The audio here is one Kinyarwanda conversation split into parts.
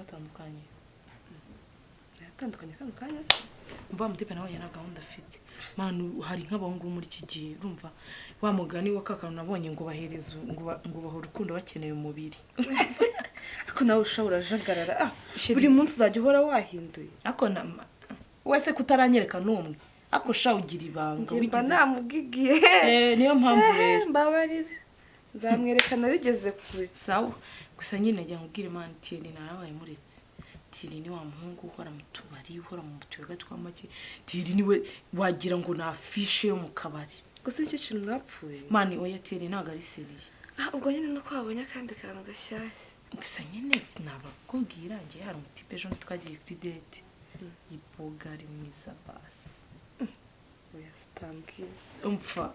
twatandukanye yatandukanye kandi kanya umva mutipe nawe yana gahunda afite manu hari nk'abahungu muri iki gihe urumva wa mugani wa kakano nabonye ngo bahereza ngo bahora urukundo bakeneye umubiri ako nawe ushobora jagarara buri munsi uzajya uhora wahinduye ako wese kutaranyereka numwe ako sha ugira ibanga wigize namugigiye niyo mpamvu rero mbabarira nzamwerekana bigeze kure sawa gusa nyine njya nkubwira Imana Tieni narabaye muretse Tieni ni wa muhungu uhora mu tubari uhora mu tuyoga twamake Tieni niwe wagira ngo na afishe yo mu kabari gusa icyo kintu mwapfuye mani oya Tieni ntago ari seriye ubwo nyine no kwabonye kandi kantu gashyashya gusa nyine nabakubwira ngiye hari umutipe ejo twagiye pidete ibogari mwiza basi oya tambwira umfa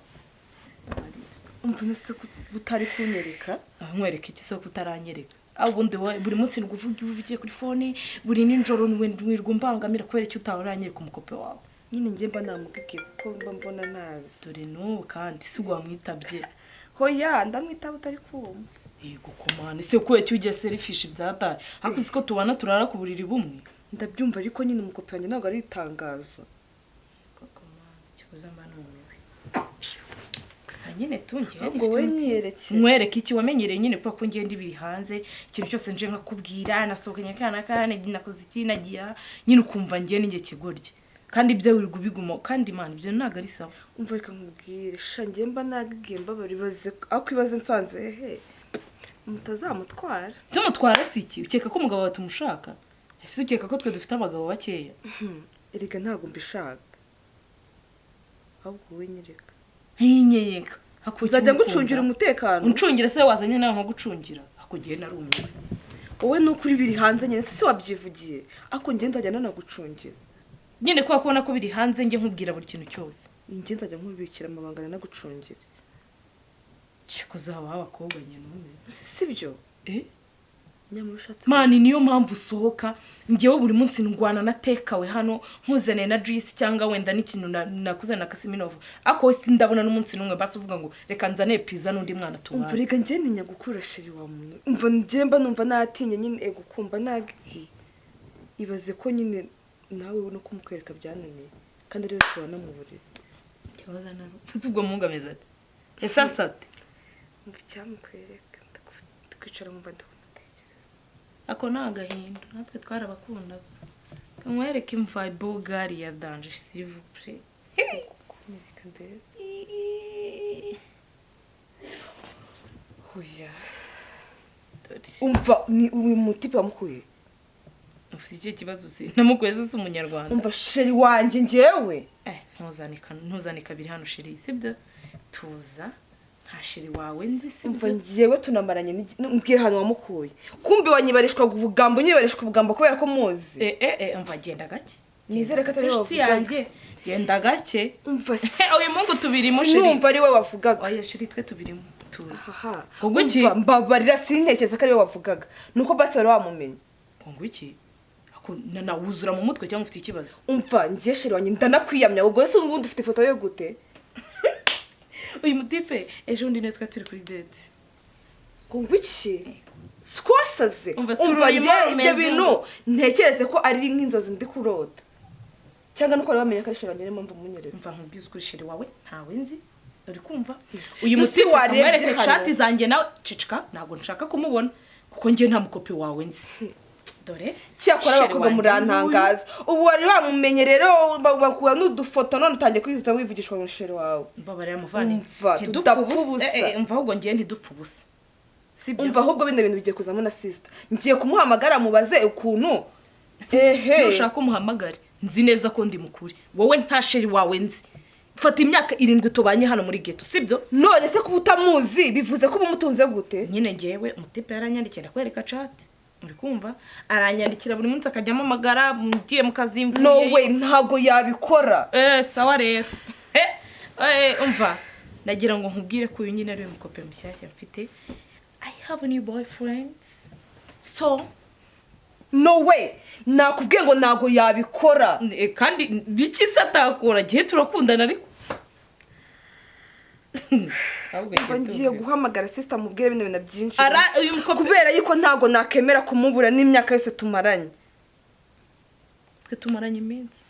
nese butari kunyereka nkwereka iki so kutaranyereka ubundi buri munsi uvugiye kuri phone buri ninjoro wirwa mbangamira kubera icyo utawuranyereka umukope wawe nyine ngiye mba namugigiye kuko mba mbona nabi dore n'ubu kandi si wamwitabye hoya ndamwitaba utari kumva yego komane se kuye cyugiye selfish byataye hakuzi ko tubana turara ku buriri bumwe ndabyumva ariko nyine umukope wanjye ntabwo ari itangazo komane kikoza mbana umwe nyine tungire ngo we nyereke mwereke iki wamenyereye nyine kuko ngende ibiri hanze ikintu cyose nje nkakubwira nasohokanye kana nakoze iki nagiya nyine ukumva ngiye ninge kigorye kandi ibyo wirirwa ubiguma kandi Imana ibyo ntago ari sawa umva reka nkubwire shangiye mba nagiye mbabaribaze akwibaze nsanze mutazamutwara tumutwara si iki ukeka ko umugabo batumushaka ese ukeka ko twe dufite abagabo bakeya erega ntago mbishaka ahubwo we nyereka ntinyeyeka uzajya gucungira umutekano uncungira se wazanye nawe nko gucungira akugiye narumiwe wowe nukuri biri hanze nyine se wabyivugiye ako ngiye nzajya nanagucungira nyine kwa kubona ko biri hanze nge nkubwira buri kintu cyose ngiye nzajya nkubikira amabanga nagucungira cyo zaba abakobwa nyine sibyo mani niyo mpamvu usohoka ngewe buri munsi ndwana natekawe hano nkuzane na juice cyangwa wenda n'ikintu nakuzana na Kasiminovu ako si ndabona n'umunsi numwe basi uvuga ngo reka nzane pizza n'undi mwana tubana umva reka ngiye ntinya gukura shiri wa muntu umva njemba numva natinye nyine gukumva nagi ibaze ko nyine nawe no kumukwereka byananiye kandi rero tubana mu buriri cyoza naro tubwo mungameza ati esasate umva cyamukwereka twicara mu bandi ako nagahinda natwe twarabakundaga kamwereka imva bogari ya danger s'il vous plaît Oya umva ni uyu mutipe wamukuye ufite kibazo se namukweze se umunyarwanda umva sheri wanje ngewe ntuzanika biri hano sheri sibyo tuza nta sheri wawe nzi umva ngewe tunamaranye mbwira hano wamukuye kumbi wanyibarishwa ubugambo nyibarishwa ubugambo kubera ko muzi umva genda gake nizere ko atari wavugaga genda gake umva uyu mungu tubirimo sheri numva ari we wavugaga oya sheri twe tubirimo tuza ubwo iki mbabarira sintekeza ko ari we wavugaga nuko basi wari wamumenye ngo iki nawuzura mu mutwe cyangwa ufite ikibazo umva ngiye sheri wanjye ndanakwiyamya ubwo se ubundi ufite ifoto yo gute uyu mutipe ejo undi netwa turi kuri date ngo iki twasaze umva ibyo bintu ntekereze ko ari nk'inzozi ndi kurota cyangwa nuko bamenye ko ari sheri wanjye mpamvu munyereza umva nkubwize ko sheri wawe ntawe nzi uri kumva uyu mutipe warebye chat zanjye nawe cicika ntago nshaka kumubona kuko ngiye nta mukopi wawe nzi dore cyakora abakobwa murantangaza ubu wari wamumenye rero bakura n'udufoto none utangiye kwiziza wivugishwa mu sheri wawe mbabarira muvane tudapfubusa umva ahubwo ngiye ntidupfubusa sibyo umva ahubwo bino bintu bigiye kuzamo na sister ngiye kumuhamagara mubaze ukuntu ushaka umuhamagare nzi neza ko ndi mukuri wowe nta sheri wawe nzi fata imyaka 7 tubanye hano muri ghetto sibyo none se kuba utamuzi bivuze ko umutunze gute nyine ngewe umutipe yaranyandikira kwereka chat uri kumva aranyandikira buri munsi akajyamo amagara mugiye mukazimvuye no way ntago yabikora sawa rero umva nagira ngo nkubwire ko uyu nyine ari umukope mushyashya mfite I have a new boyfriends so no way nakubwiye ngo ntago yabikora kandi biki satakora gihe turakundana ariko ahubwo ngiye guhamagara sister mubwire bino bintu byinshi uyu mukobwa kubera yuko ntago nakemera kumubura n'imyaka yose tumaranye twe tumaranye iminsi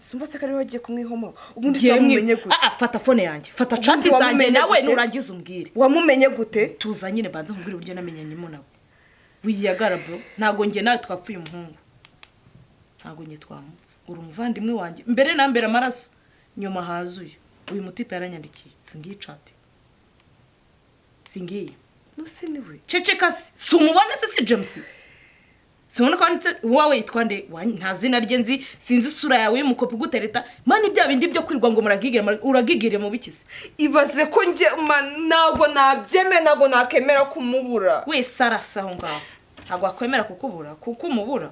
Sumba se kari wagiye kumwihoma ubundi samumenye gute fata phone yanjye fata chat zanjye nawe nurangiza umbwire wamumenye gute tuza nyine banza nkubwire uburyo namenyanyemo nawe wiyagara bro ntago nge nawe twapfuye umuhungu ntago nge twamu uri umuvandimwe wanjye mbere na mbere amaraso nyuma hazuye uyu mutipe yaranyandikiye singiye chat singiye nuse niwe ceceka sumubone se si James Sibona kwanditse wowe yitwa nde nta zina rye nzi sinzi sura yawe y'umukopi gutereta mani bya bindi byo kwirwa ngo uragigire mu bikisi ibaze ko nge nago nabyeme nago nakemera kumubura we sarasa aho ngaho ntago akwemera kukubura kuko umubura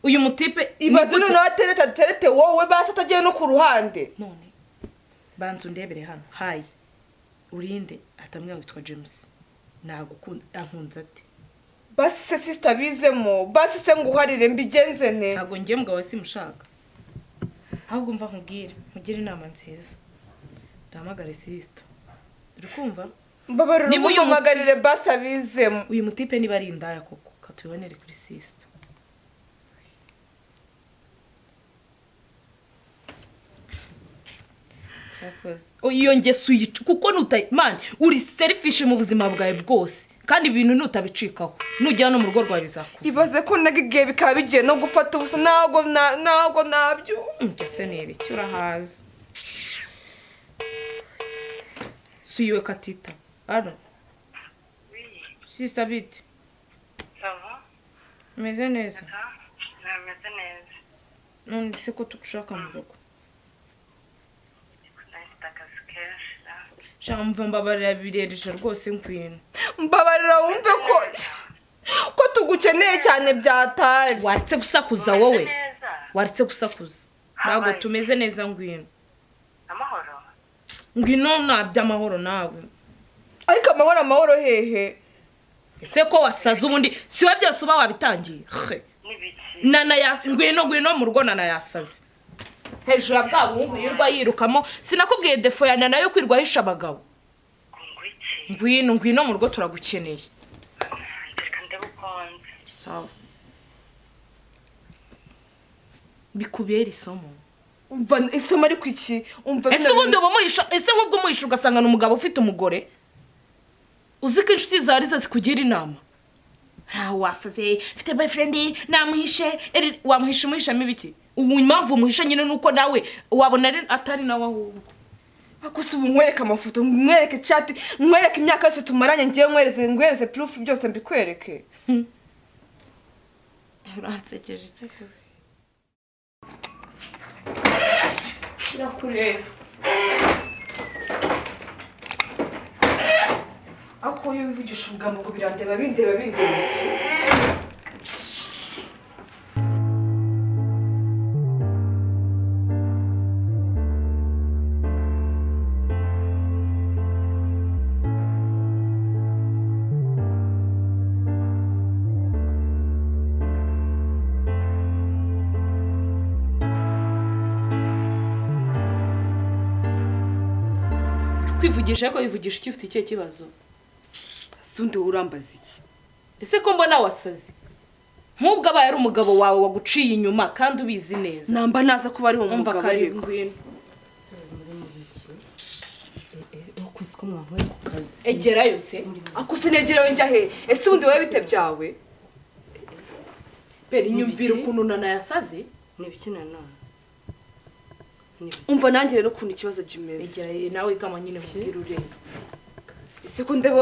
uyu mutipe ibaze none waterete wowe basa atagiye no ku ruhande none banzu ndebere hano hayi urinde atamwe witwa James nago ankunze ati basi se sister bizemo basi se nguharire mbigenze ne ntago ngiye mugabo simushaka ahubwo mva nkugire inama nziza ndahamagare sister uri kumva mbabarira umuhamagarire basi abizemo uyu mutipe niba ari indaya koko katubonere kuri sister cyakoze iyo ngeso uyica kuko man uri selfish mu buzima bwawe bwose kandi ibintu nutabicikaho nujya no mu rugo rwa bizakuru ibaze ko nagiye bikaba bigiye no gufata ubusa nago nabyo ngese nebe cyurahaza suyiwe katita ara sister bit sava meze neza nameze neza none se ko tukushaka mu rugo Shamva mbabarira bireresha rwose nkwino mbabarira wumve ko tugukeneye cyane byataye waretse gusakuza wowe waretse gusakuza ntago tumeze neza ngwino amahoro ngwino nabya amahoro nawe ariko amahoro hehe ese ko wasaza ubundi siwe byose uba wabitangiye nana ya ngwino mu rugo nana yasaze hejuru ya bwa buhungu yirwa yirukamo sinakubwiye defo ya nana yo kwirwa hisha abagabo ngwino mu rugo turagukeneye sawa bikubera isomo umva isomo ari kwiki umva ese ubundi umuhisha ese nk'ubwo umuhisha ugasanga n'umugabo ufite umugore uzi ko inshuti zawe arizo zikugira inama wasaze mfite boyfriend namuhishe wamuhisha umuhishamo ibiki ubu impamvu umuhisha nyine nuko nawe wabona atari nawe ahubwo akusi umwereka amafoto umwereke chat umwereke imyaka yose tumaranye ngiye ngwereze proof byose mbikwereke uransekeje cyakoze irakureba ako yo bivugisha ubwamo ngo birandeba bindeba iki kwivugisha ko yivugisha iki ufite ikihe kibazo sundi urambaza iki ese ko mbona wasaze nk'ubwo abaye ari umugabo wawe waguciye inyuma kandi ubizi neza namba naza kuba ari umugabo kari ngwino egerayo se akuse negerayo njya he ese ubundi wowe bite byawe beri nyumvira ukuntu nana yasaze nibiki nanone umva nanjye rero ukuntu ikibazo kimeze egerayo nawe kama nyine mubwira urenda ese ko ndebo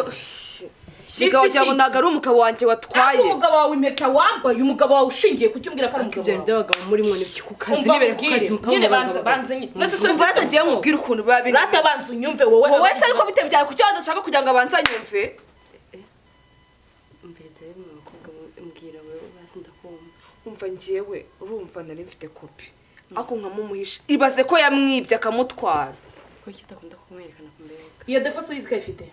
Shigao cyabo nagari umugabo wanje watwaye. Umugabo wawe impeta wambaye umugabo wawe ushingiye kucyumbwira ko ari umugabo. Ibyo by'abagabo muri mwe n'ibiki kukazi nibere kukazi nyine banze nyine. Nase so batagiye mubwira ukuntu babi. Rata banze unyumve wowe. Wowe se ariko bite byaye kucyo badashaka kugira ngo abanza nyumve. Mbere mu mukobwa mbwira wewe basi ndakumva. Umva ngiyewe urumva nari mfite kopi. Ako nkamumuhisha. Ibaze ko yamwibye akamutwara. Ko kitakunda kumwerekana kumbega. Iyo defo yizika ifite.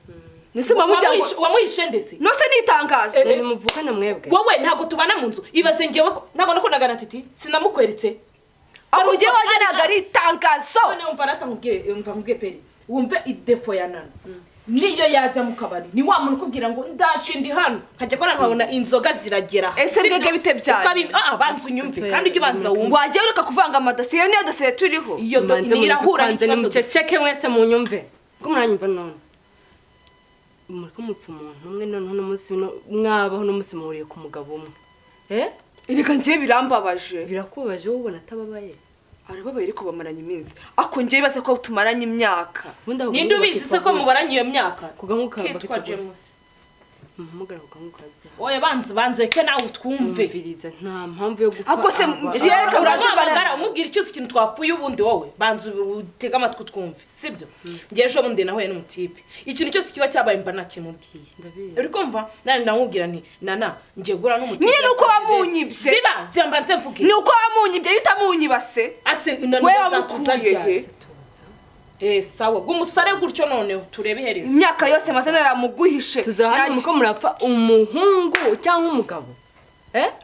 Nise mamujyango wamuhishe ndese. No se nitangaza. Ni muvukana mwebwe. Wowe ntago tubana mu nzu. Ibaze ngewe ntago nakonaga na titi sinamukweretse. aho ugiye wageraga ari itangazo none umva nkubwiye peri wumve idefo ya nana niyo yajya mu kabari ni wa muntu ukubwira ngo ndaje ndi hano nkajya ko nkabona inzoga ziragera ese mbwege bite byaje banza unyumve kandi ujye ubanza wumve wajya ureka kuvanga amadosiye niyo dosiye turiho iyo nirahura n'ikibazo ceceke mwese mu nyumve ko muranyumva none muri ko mupfa umuntu umwe none n'umunsi mwabaho n'umunsi muhuriye ku mugabo umwe reka ngiye birambabaje birakubaje wowe ubona atababaye arababaye ariko bamaranye iminsi ako ngiye base ko tumaranye imyaka ninde ubizi se ko mubaranye iyo myaka kugamuka kitwa James mumugara kugamukaza oya banze ke nawe utwumve mviriza nta mpamvu yo gupfa ako se reka uramubagara umubwira icyo ikintu twapfuye ubundi wowe banze utega amatwi twumve sibyo ngiye ejo bundi nahuye n'umutipe ikintu cyose kiba cyabaye mba nakimubwiye uri kumva nani ndamubwira nti nana ngiye gura n'umutipe ni uko wamunyibye ziba nze mvuge ni uko wamunyibye bitamunyibase ase nani zakuzarya sawa gumusare gutyo none turebe iherezo imyaka yose maze naramuguhishe tuzahanye muko murapfa umuhungu cyangwa umugabo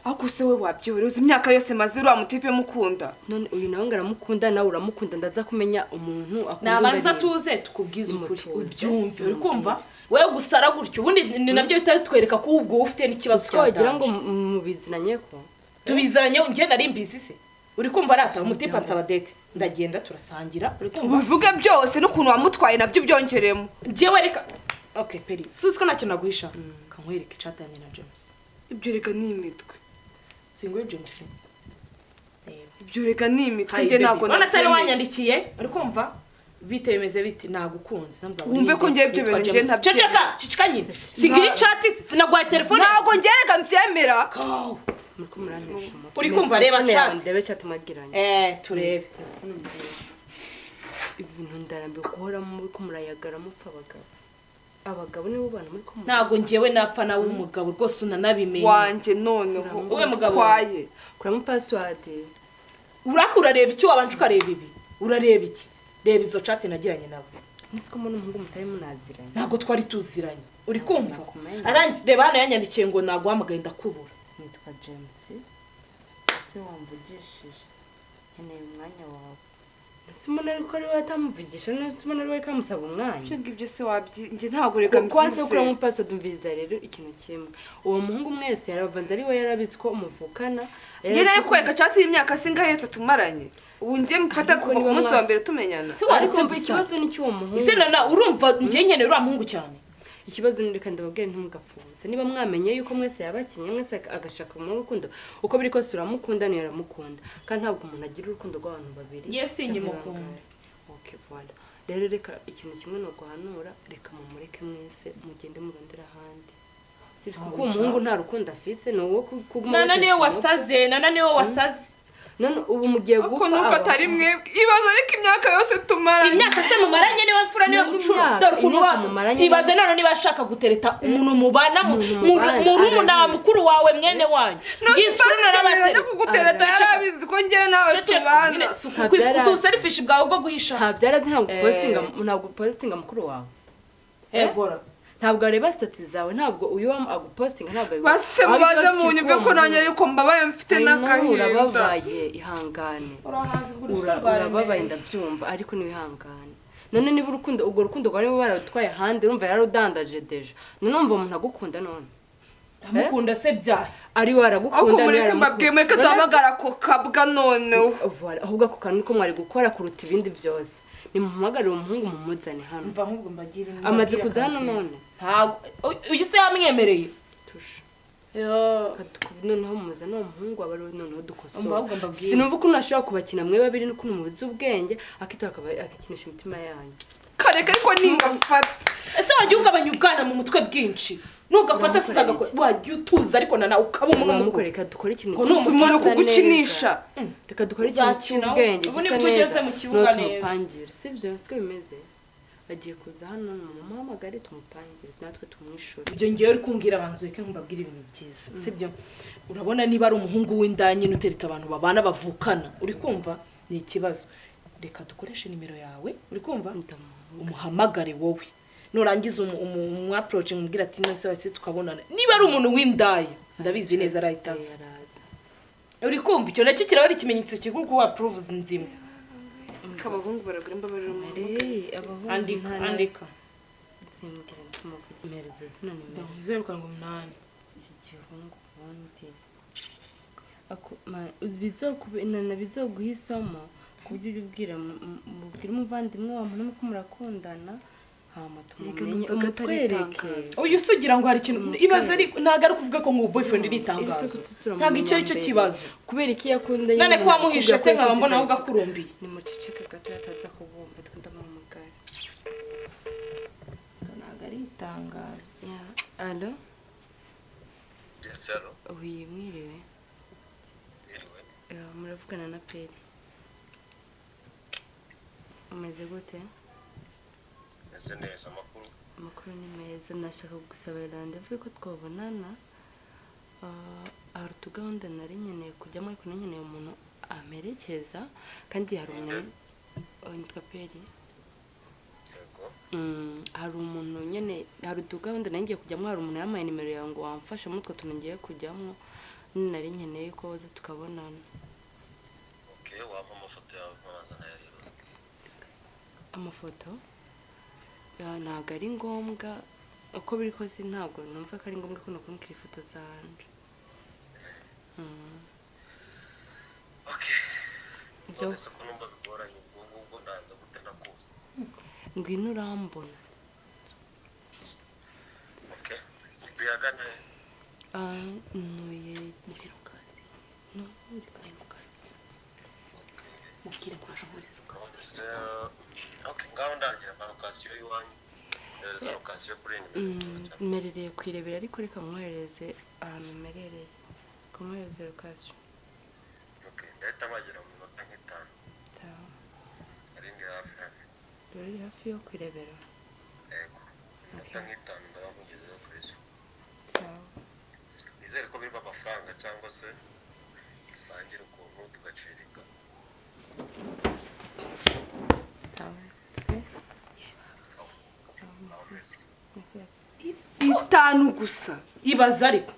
ako se we wabyoroza imyaka yose maze uriya mutipe mukunda none uyu nawe ngaramukunda nawe uramukunda ndaza kumenya umuntu akunda nabanza tuze tukubwiza ukuri ubyumve uri kumva wewe gusara gutyo ubundi ni nabyo bitatwereka ko ubwo ufite n'ikibazo cyagira ngo mubizinanye ko tubiziranye ngiye nari mbizi se uri kumva arata umutipe ansaba date ndagenda turasangira uri kumva ubivuge byose n'ukuntu wamutwaye nabyo byongeremo jewe reka okay peri susko nacyo naguhisha kankwereka icatanye na James ibyo reka ni imitwe singo James ibyo reka ni imitwe nge ntabwo natari wanyandikiye uri kumva bite bimeze biti nagukunze wumve ko ngiye ibyo bintu nge ntabyo ceceka sigiri chat sinagwaye telefone ntabwo ngerega mbyemera muko muranisha uri kumva reba chat ndebe chat magiranye turebe ibintu ndarambiwe guhora muri ko murayagara mupfa abagabo nibo bana muri ko ntago ngiyewe napfa nawe umugabo rwose unanabimenye wanje none wowe mugabo waye kuramo password urakura reba iki wabanje ukareba ibi urareba iki reba izo chat nagiranye nawe nisiko mbona umuhungu mutari munaziranye ntago twari tuziranye uri kumva arangi reba hano yanyandikiye ngo naguhamagaye ndakubura nitwa James se wamvugishije nkeneye umwanya wawe simona ariko ari watamuvugisha simona ari kamusaba umwanya cyo ngibyo se nge ntago reka mbyise kwaze kuri mu paso dumviriza rero ikintu kimwe uwo muhungu mwese yaravanze ari we yarabitse ko umuvukana nge nayo kwereka cyati y'imyaka singahe yose tumaranye ubu ngiye mfata ku munsi wa mbere tumenyana ariko ikibazo ni cy'uwo muhungu ise nana urumva nge nkeneye uriya muhungu cyane ikibazo ni reka ndababwire ntimugapfuze niba mwamenye yuko mwese yabakinye mwese agashaka mu rukundo uko biri kose uramukunda ni yaramukunda kandi ntabwo umuntu agira urukundo rw'abantu babiri yes nyimukunda okay voilà rero reka ikintu kimwe no guhanura reka mumureke mwese mugende murondera ahandi kuko umuhungu nta rukundo afise no wo kuguma nana niyo wasaze none ubu mugiye gupfa uko nuko atari mwe ibaza ariko imyaka yose tumaranye imyaka se mumaranye niwe mfura niwe gucura dore ukuntu bose ibaze none niba ashaka gutereta umuntu mubana murumuna mukuru wawe mwene wanyu ngisura n'abatera kugutereta yarabizi ko ngiye nawe tubana so selfish bwawe bwo guhisha ntabyara ntabwo postinga mukuru wawe bora ntabwo areba stati zawe ntabwo uyu agupostinga ntabwo base mubaze mu nyubwe ko nanjye ariko mbabaye mfite n'agahinda urababaye ihangane urababaye ndabyumva ariko ni ihangane none niba urwo rukundo rwari barutwaye ahandi urumva yararudandaje deje none umva umuntu agukunda none amukunda se byahe ari waragukunda ari yaramukunda mureke duhamagara ko kabwa none ahubwo ako kantu ko mwari gukora kuruta ibindi byose ni muhamagarira umuhungu mumuzane hano mva ahubwo mbagira amaze kuza hano none ntago uyu se yamwemereye tusha noneho muzane uwo muhungu aba ari noneho dukosora sinumva sinumva ukuntu ashobora kubakina mwe babiri n'ukuntu mubuze ubwenge akita akikinisha imitima yanyu kareka ariko ningafata ese wagiye ugabanya ubwana mu mutwe bwinshi nugafata se uzagakora wagiye utuza ariko nana ukaba umuntu mukoreka dukora ikintu umuntu kugukinisha reka dukora ikintu cy'ubwenge ubu nibwo ugeze mu kibuga neza sibyo siko bimeze bagiye kuza hano mumuhamagare tumupangire natwe tumwishura ibyo ngiye uri kumbwira abanzu reka nkubabwire ibintu byiza sibyo urabona niba ari umuhungu w'indanye n'utereta abantu babana bavukana uri kumva ni ikibazo reka dukoreshe nimero yawe uri kumva umuhamagare wowe nurangiza approach umubwira ati nese wese tukabonana niba ari umuntu w'indaya ndabizi neza arahitaza uri kumva icyo nacyo kiraba ari ikimenyetso kiguruka wa approve nzima abahungu baragura imbabarira umuntu andika nzimbwira ntumuvugimereza zino nimero 0 igihungu ubundi bizoguhisamo ku buryo uri bwira umuvandimwe wa muntu ko murakundana hama tumumenye umutwereke uyu sugira ngo hari ikintu ibaza ari ntago ari kuvuga ko ngo boyfriend ritangaza ntago icyo cyo kibazo kubera iki yakundanye none ko wamuhishe se nkaba mbona ahubwo akurumbiye ni mucicike gato yataza kubumva twenda mu mugari ntago ari itangazo allo Yes, hello. oui mwiriwe Anyway, muravugana na Peri umeze gute ese neza amakuru. amakuru ni meza nashaka gusaba rendez-vous ko twabonana hari utugahunda nari nkeneye kujyamo ariko nanyeneye umuntu amerekeza kandi hari umuntu witwa Peri Yego. hari umuntu nyene hari utugahunda nari ngiye kujyamo hari umuntu yamaye nimero yawe ngo wamfasha mutwe tuntu ngiye kujyamo nari nkeneye ko baza tukabonana Okay, wampa amafoto yawe nkazana ya rero. amafoto ntabwo ari ngombwa uko biri kose ntabwo numva ko ari ngombwa ko nakumukira ifoto zanje Okay. Ibyo- Ese ko numva bigoranye ubwo ndaza gute nakuzi. ngwino urambona Okay. Biyagana ntuye no uri mu kazi mubwire ko aje muri rukazi Okay, ngaho ndangira location yiwanyu. Location kuri ni. merereye kwirebera ariko reka mwohereze ahantu merereye kumwohereze location Okay, ndahita magera mu minota nk'itanu. sawa Ari ndi hafi. uri hafi yo kwirebera Yego. Minota nk'itanu ndaba mugezeho kuri zo. sawa Nizere ko birimo amafaranga cyangwa se dusangira ukuntu tugacirika. sawa twe itanu gusa ibaza ariko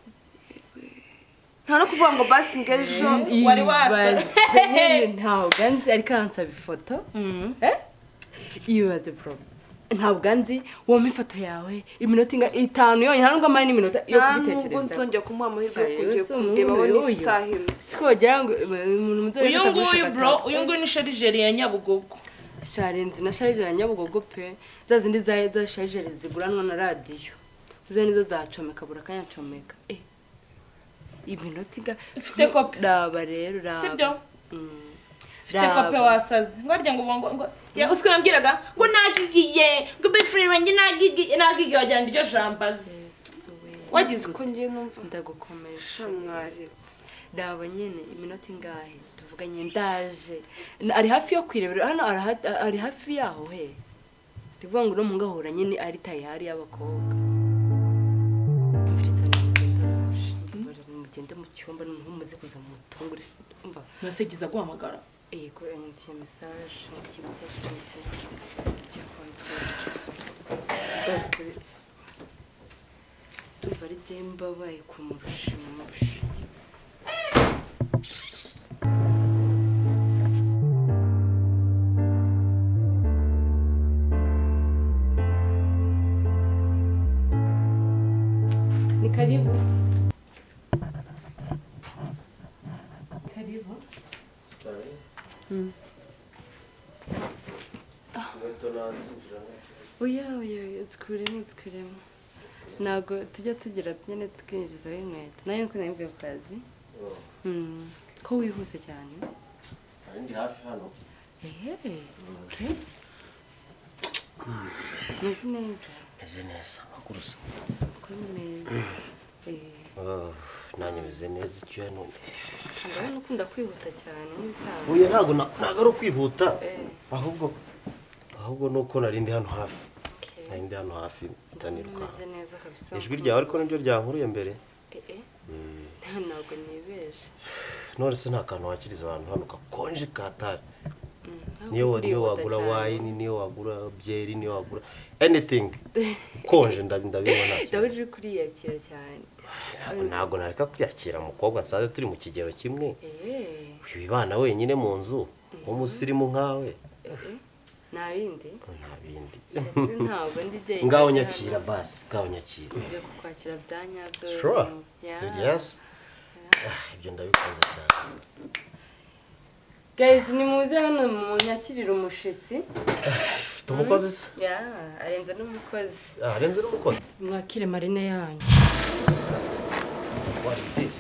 nta no kuvuga ngo basi ngejo wari wasa ntabwo nzi ariko aransaba ifoto ibaze problem ntabwo nzi wompa ifoto yawe iminota itanu yonyine nta nubwo amara n'iminota yo nta nubwo kubitekereza nzongera kumuha amahirwe yo kujya Ayo, kureba uyu. n'isaha imwe siko wagira ngo umuntu muzo uyu nguyu bro uyu nguyu ni sharijeri ya Nyabugogo sharenzi na sharijeri ya Nyabugogo pe za zindi za sharijeri ziguranwa na radiyo zo nizo zacomeka buri akanya ncomeka iminota ifite kopi raba rero raba sibyo ifite kopi wasaze ngarya ngo ya usiko nambwiraga ngo nagigiye ngo boyfriend wanjye nagigiye wajyana iryo jambazi wagize ko ngiye numva ndagukomeje shamwari raba nyene iminota ingahe tuvuganye ndaje ari hafi yo kwirebera hano ari hafi yaho he tuvuga ngo no mungahura nyene ari tayari y'abakobwa mugende mu cyumba n'umuntu muze kuza mu tungure umva nose guhamagara yego yandikiye message yandikiye message tuva ari demba baye kumurusha ni karibu karibu oya twikuremo ntabwo tujya tugira nyine twinjizaho inkweto nayo niko nayo mvuye ku kazi ko wihuse cyane Ndi hafi hano. meze neza Meze neza makuru se. ko ni meza Nanjye meze neza icyo hano. ndabona ukunda kwihuta cyane nk'ibisanzwe Uye ntago ari ukwihuta. Ahubwo nuko nari ndi hano hafi. Nari ndi hano hafi ndaniruka. meze neza kabisa Ijwi ryawe ariko niryo ryankuruye mbere. ntabwo nibeje None se nta kantu wakiriza abantu hano gakonje katari. niyo wagura wine niyo wagura byeri niyo wagura anything konje ndabibona Dawe kuriyakira cyane ntabwo nareka kwiyakira mukobwa nsaze turi mu kigero kimwe wibana wenyine mu nzu umusirimu nkawe nta bindi ntabwo ndi jye ngaho nyakira basi ngaho nyakira ugiye kukwakira bya nyabyo sure serious ibyo ndabikunda cyane guys nimuze hano mu nyakirira umushitsi ufite umukozi se arenze n'umukozi arenze n'umukozi mwakire marine yanyu what is this